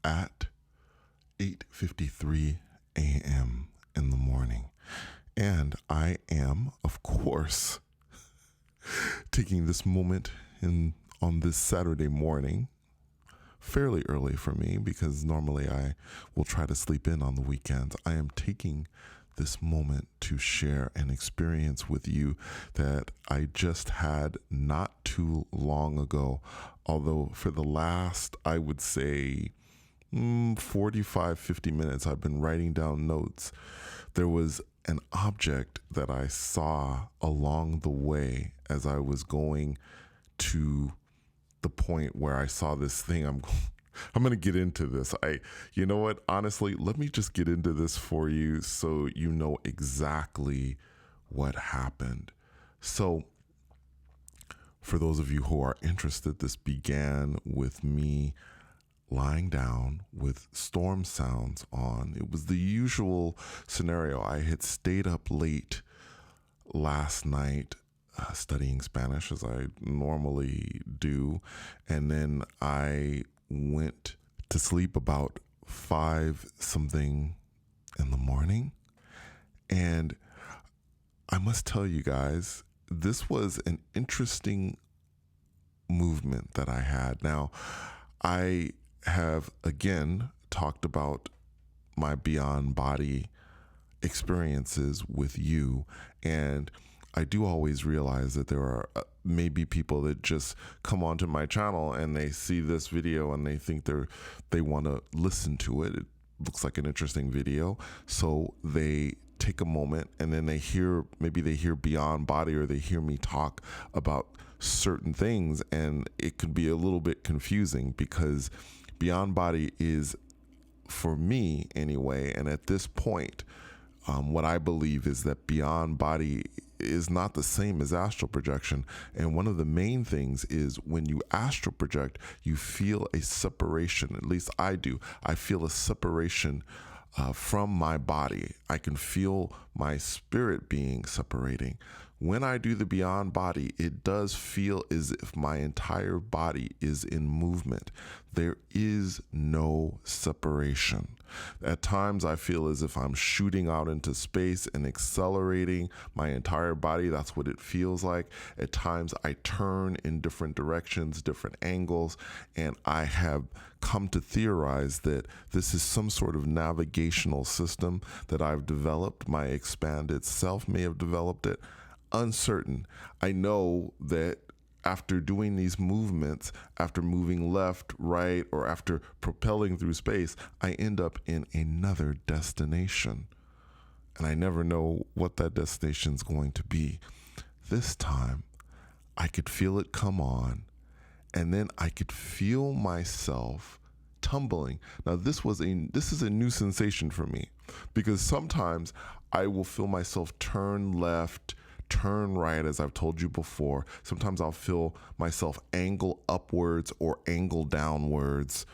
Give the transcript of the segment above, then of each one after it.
at 8:53 a.m. in the morning. And I am, of course, taking this moment on this Saturday morning, fairly early for me because normally I will try to sleep in on the weekends. I am taking this moment to share an experience with you that I just had not too long ago. Although for the last, I would say, 45, 50 minutes, I've been writing down notes. There was an object that I saw along the way as I was going to the point where I saw this thing. I'm going to get into this. You know what? Honestly, let me just get into this for you so you know exactly what happened. So, for those of you who are interested, this began with me lying down with storm sounds on. It was the usual scenario. I had stayed up late last night studying Spanish as I normally do, and then I went to sleep about 5 something in the morning. And I must tell you guys, this was an interesting movement that I had. Now, I have again talked about my beyond body experiences with you, and I do always realize that there are maybe people that just come onto my channel and they see this video and they think they want to listen to it. It looks like an interesting video, so they take a moment and then they hear beyond body, or they hear me talk about certain things, and it could be a little bit confusing because beyond body is, for me anyway, and at this point, what I believe is that beyond body is not the same as astral projection. And one of the main things is when you astral project, you feel a separation. At least I do. I feel a separation from my body. I can feel my spirit being separating. When I do the beyond body, it does feel as if my entire body is in movement. There is no separation. At times, I feel as if I'm shooting out into space and accelerating my entire body. That's what it feels like. At times, I turn in different directions, different angles, and I have come to theorize that this is some sort of navigational system that I've developed. My expanded self may have developed it. Uncertain. I know that after doing these movements, after moving left, right, or after propelling through space, I end up in another destination. And I never know what that destination is going to be. This time, I could feel it come on, and then I could feel myself tumbling. Now, this is a new sensation for me, because sometimes I will feel myself turn left, turn right, as I've told you before. Sometimes I'll feel myself angle upwards or angle downwards.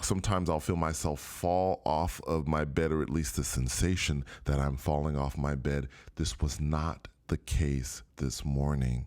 Sometimes I'll feel myself fall off of my bed, or at least the sensation that I'm falling off my bed. This was not the case this morning.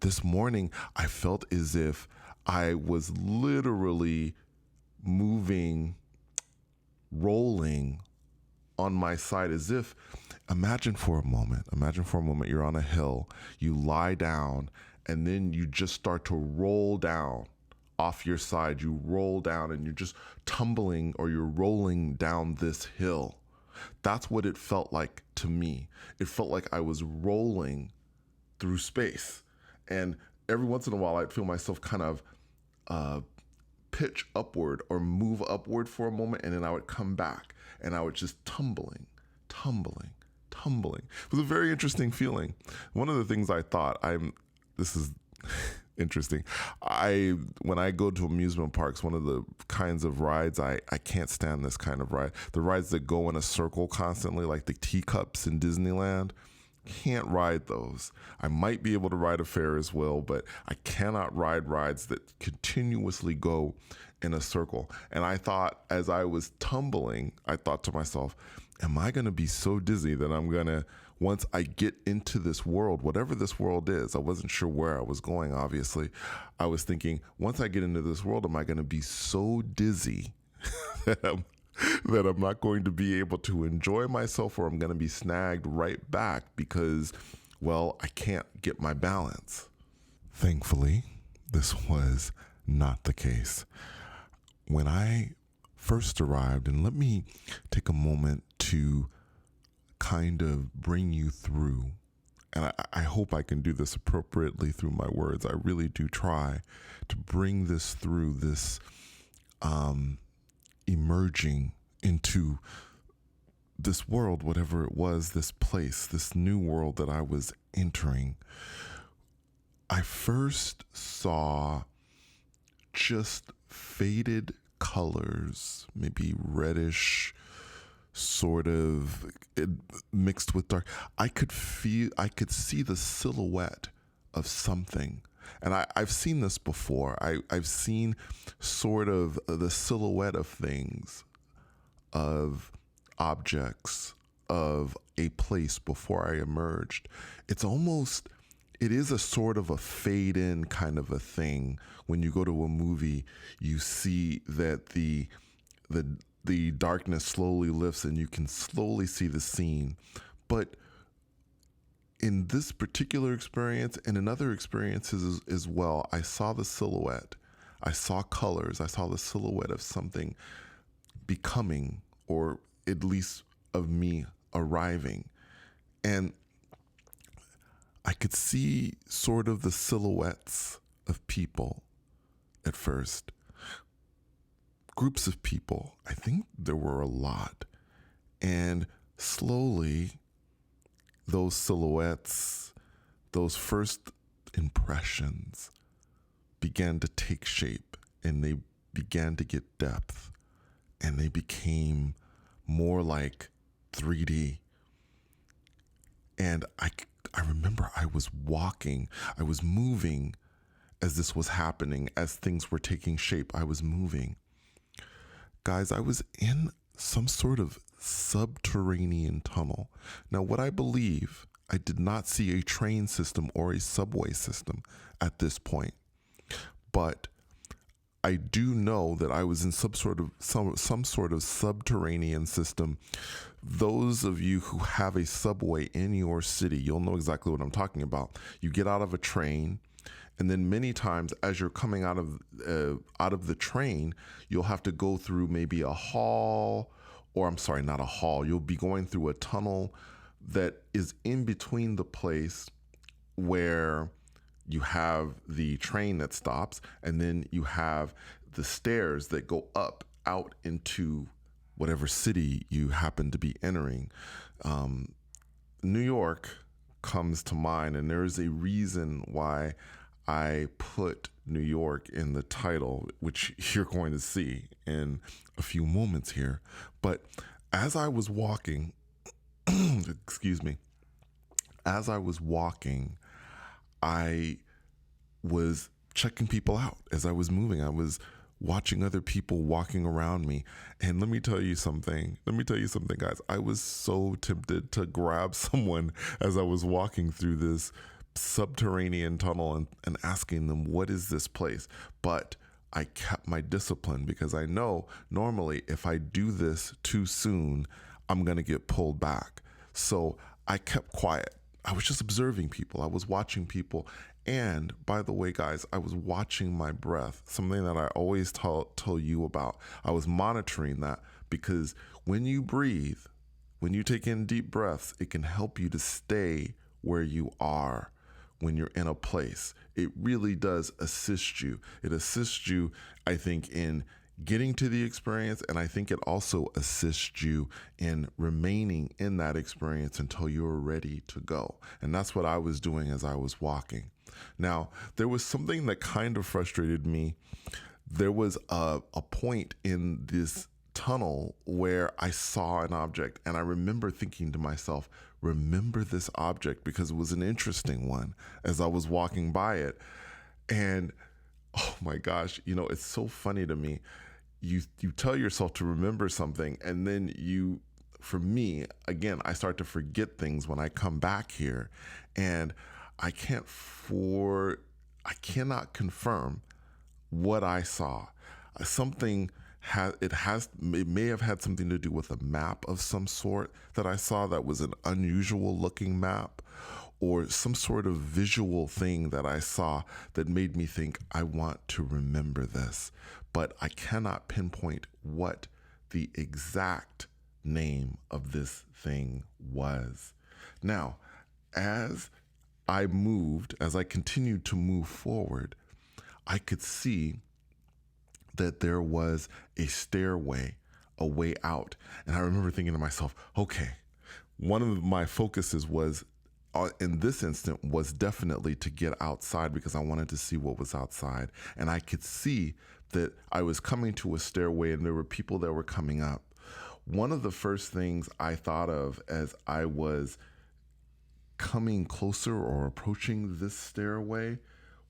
This morning, I felt as if I was literally moving, rolling on my side, as if, imagine for a moment, you're on a hill, you lie down, and then you just start to roll down off your side. You roll down and you're just tumbling, or you're rolling down this hill. That's what it felt like to me. It felt like I was rolling through space. And every once in a while, I'd feel myself kind of pitch upward or move upward for a moment, and then I would come back and I would just tumbling. It was a very interesting feeling. One of the things I thought, this is interesting. When I go to amusement parks, one of the kinds of rides, I can't stand this kind of ride. The rides that go in a circle constantly, like the teacups in Disneyland, can't ride those. I might be able to ride a Ferris wheel, but I cannot ride rides that continuously go in a circle. And I thought, as I was tumbling, I thought to myself, am I going to be so dizzy that I'm going to, once I get into this world, whatever this world is, I wasn't sure where I was going, obviously. I was thinking, once I get into this world, am I going to be so dizzy that I'm not going to be able to enjoy myself, or I'm going to be snagged right back because, well, I can't get my balance. Thankfully, this was not the case. When I first arrived, and let me take a moment to kind of bring you through, and I hope I can do this appropriately through my words. I really do try to bring this through this emerging into this world, whatever it was, this place, this new world that I was entering. I first saw just faded colors, maybe reddish, sort of mixed with dark. I could see the silhouette of something. And I've seen this before. I've seen sort of the silhouette of things, of objects, of a place before I emerged. It is a sort of a fade in kind of a thing. When you go to a movie, you see that the darkness slowly lifts and you can slowly see the scene. But in this particular experience and in other experiences as well, I saw the silhouette. I saw colors. I saw the silhouette of something becoming, or at least of me arriving. And I could see sort of the silhouettes of people at first. Groups of people. I think there were a lot. And slowly, those silhouettes, those first impressions began to take shape, and they began to get depth, and they became more like 3D. And I remember I was moving as this was happening, as things were taking shape. I was moving. Guys, I was in some sort of subterranean tunnel. Now, what I believe, I did not see a train system or a subway system at this point, but I do know that I was in some sort of subterranean system. Those of you who have a subway in your city, you'll know exactly what I'm talking about. You get out of a train, and then many times as you're coming out of the train, you'll have to go through maybe a hall, or I'm sorry, not a hall. You'll be going through a tunnel that is in between the place where you have the train that stops, and then you have the stairs that go up out into whatever city you happen to be entering. New York comes to mind, and there's a reason why I put New York in the title, which you're going to see in a few moments here. But as I was walking, excuse me, as I was walking, I was checking people out as I was moving. I was watching other people walking around me. And let me tell you something, guys. I was so tempted to grab someone as I was walking through this subterranean tunnel and asking them, what is this place? But I kept my discipline, because I know normally if I do this too soon, I'm going to get pulled back. So I kept quiet. I was just observing people. I was watching people. And by the way, guys, I was watching my breath, something that I always tell you about. I was monitoring that, because when you breathe, when you take in deep breaths, it can help you to stay where you are when you're in a place. It really does assist you. It assists you, I think, in getting to the experience, and I think it also assists you in remaining in that experience until you're ready to go. And that's what I was doing as I was walking. Now, there was something that kind of frustrated me. There was a point in this tunnel where I saw an object, and I remember thinking to myself, remember this object, because it was an interesting one as I was walking by it. And oh my gosh, it's so funny to me. You tell yourself to remember something, and then for me, again, I start to forget things when I come back here, and I cannot confirm what I saw. Something it may have had something to do with a map of some sort that I saw that was an unusual looking map, or some sort of visual thing that I saw that made me think, I want to remember this. But I cannot pinpoint what the exact name of this thing was. Now, as I continued to move forward, I could see that there was a stairway, a way out. And I remember thinking to myself, okay, one of my focuses was, in this instant, was definitely to get outside because I wanted to see what was outside. And I could see that I was coming to a stairway and there were people that were coming up. One of the first things I thought of as I was coming closer or approaching this stairway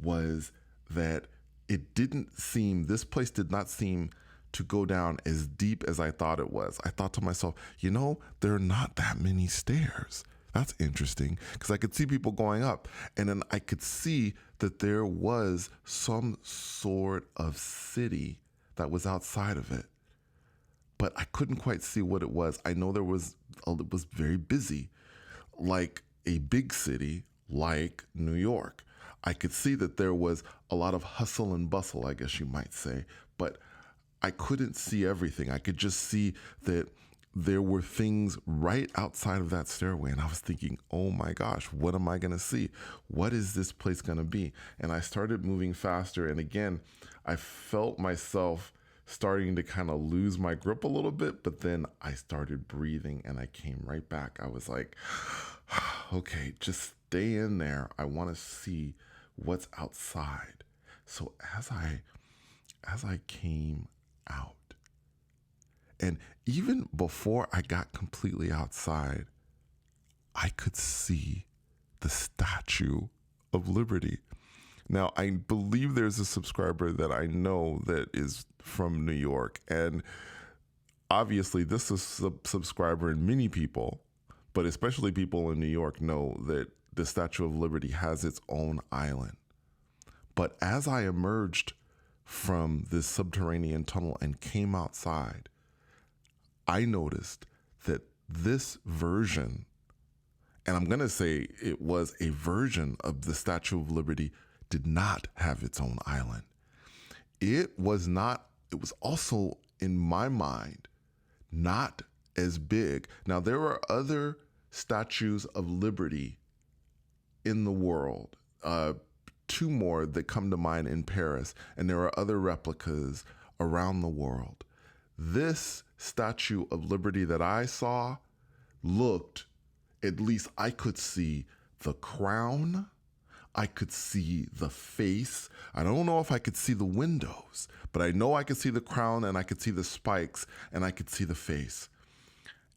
was that this place did not seem to go down as deep as I thought it was. I thought to myself, there are not that many stairs. That's interesting, because I could see people going up, and then I could see that there was some sort of city that was outside of it, but I couldn't quite see what it was. I know it was very busy, like a big city like New York. I could see that there was a lot of hustle and bustle, I guess you might say, but I couldn't see everything. I could just see that there were things right outside of that stairway. And I was thinking, oh my gosh, what am I going to see? What is this place going to be? And I started moving faster. And again, I felt myself starting to kind of lose my grip a little bit, but then I started breathing and I came right back. I was like, okay, just stay in there. I want to see what's outside. So as I came out, and even before I got completely outside, I could see the Statue of Liberty. Now, I believe there's a subscriber that I know that is from New York, and obviously this is a subscriber, and many people, but especially people in New York, know that the Statue of Liberty has its own island. But as I emerged from this subterranean tunnel and came outside, I noticed that this version, and I'm going to say it was a version of the Statue of Liberty, did not have its own island. It was also, in my mind, not as big. Now, there are other statues of liberty in the world, two more that come to mind in Paris, and there are other replicas around the world. This Statue of Liberty that I saw looked, at least I could see the crown, I could see the face. I don't know if I could see the windows, but I know I could see the crown, and I could see the spikes, and I could see the face.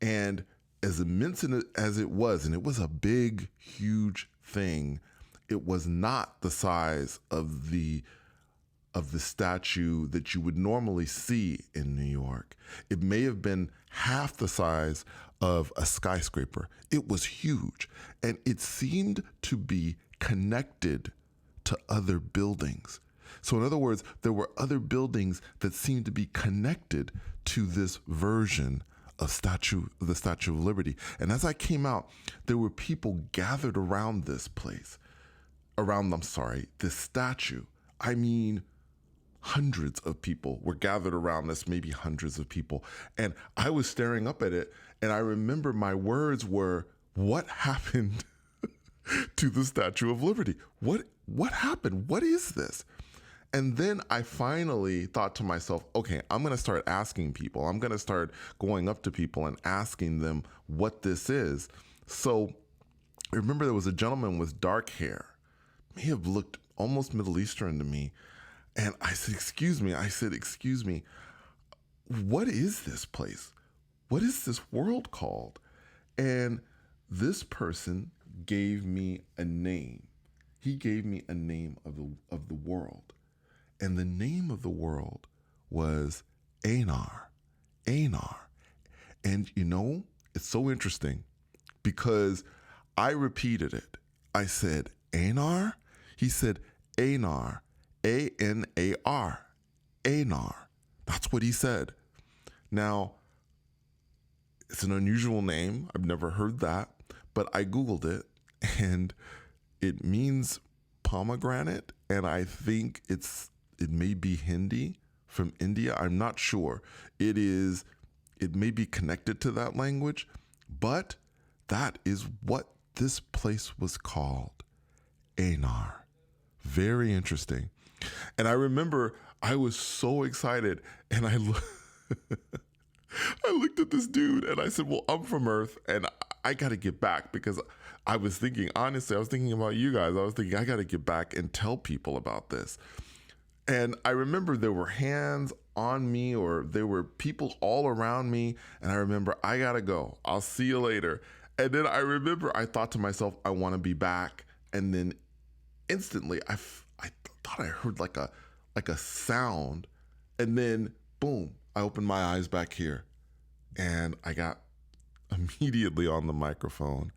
And as immense as it was, and it was a big, huge thing, it was not the size of the statue that you would normally see in New York. It may have been half the size of a skyscraper. It was huge, and it seemed to be connected to other buildings. So in other words, there were other buildings that seemed to be connected to this version of the Statue of Liberty. And as I came out, there were people gathered around this statue. I mean, hundreds of people were gathered around this, maybe hundreds of people. And I was staring up at it, and I remember my words were, what happened to the Statue of Liberty? What happened? What is this? And then I finally thought to myself, okay, I'm going to start asking people. I'm going to start going up to people and asking them what this is. So I remember there was a gentleman with dark hair. He have looked almost Middle Eastern to me. And I said, excuse me, what is this place? What is this world called? And this person gave me a name. He gave me a name of the world. And the name of the world was Anar. Anar. And it's so interesting because I repeated it. I said, Anar? He said, Anar. A-N-A-R. Anar. That's what he said. Now, it's an unusual name. I've never heard that, but I Googled it and it means pomegranate. And I think it may be Hindi from India. I'm not sure. It may be connected to that language, but that is what this place was called. Einar. Very interesting. And I remember I was so excited and I looked at this dude and I said, well, I'm from Earth and I got to get back because I was thinking, honestly, I was thinking about you guys. I was thinking, I got to get back and tell people about this. And I remember there were hands on me or there were people all around me. And I remember, I got to go. I'll see you later. And then I remember I thought to myself, I want to be back. And then instantly I thought I heard like a sound. And then boom, I opened my eyes back here and I got immediately on the microphone.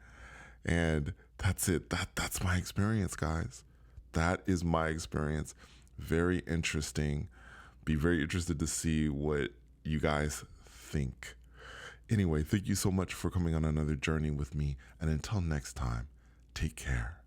And that's it. That's my experience, guys. That is my experience. Very interesting. Be very interested to see what you guys think. Anyway, thank you so much for coming on another journey with me. And until next time, take care.